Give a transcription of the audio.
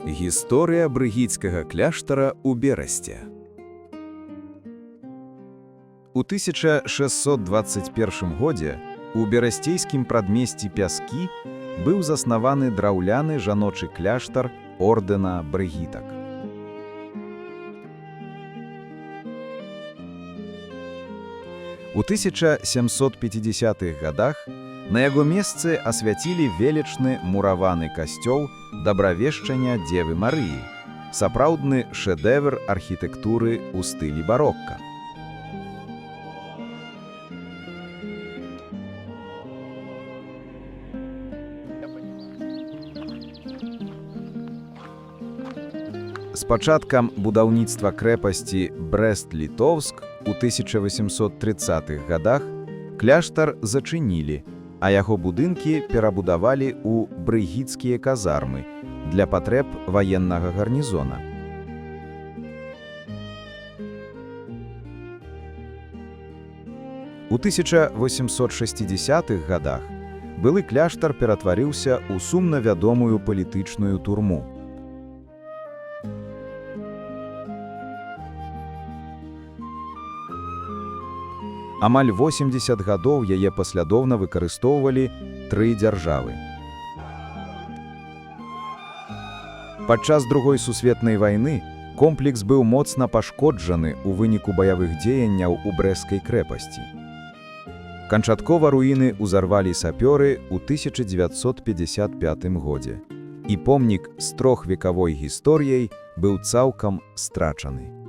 Гісторыя брыгіцкага кляштара ў Берасце. У 1621 годзе у берасцейскім прадмесці Пяскі быў заснаваны драўляны жаночы кляштар ордэна брыгітак. У 1750-х гадах на яго месцы асвяцілі велічны мураваны касцёл Дабравешчання Дзевы Марыі, сапраўдны шэдэвр архітэктуры ў стылі барокка. З пачаткам будаўніцтва крэпасці Брэст-Літоўск у 1830-х гадах кляштар зачынілі, а яго будынкі перабудавалі ў брыгіцкія казармы для патрэб ваеннага гарнізона. У 1860-х гадах былы кляштар ператварыўся ў сумна вядомую палітычную турму. Амаль 80 гадоў яе паслядоўна выкарыстоўвалі 3 дзяржавы. Падчас Другой сусветнай вайны комплекс быў моцна пашкоджаны ў выніку баявых дзеянняў у брэсцкай крэпасці. Канчаткова руіны ўзарвалі сапёры ў 1955 годзе, і помнік з трохвекавой гісторыяй быў цалкам страчаны.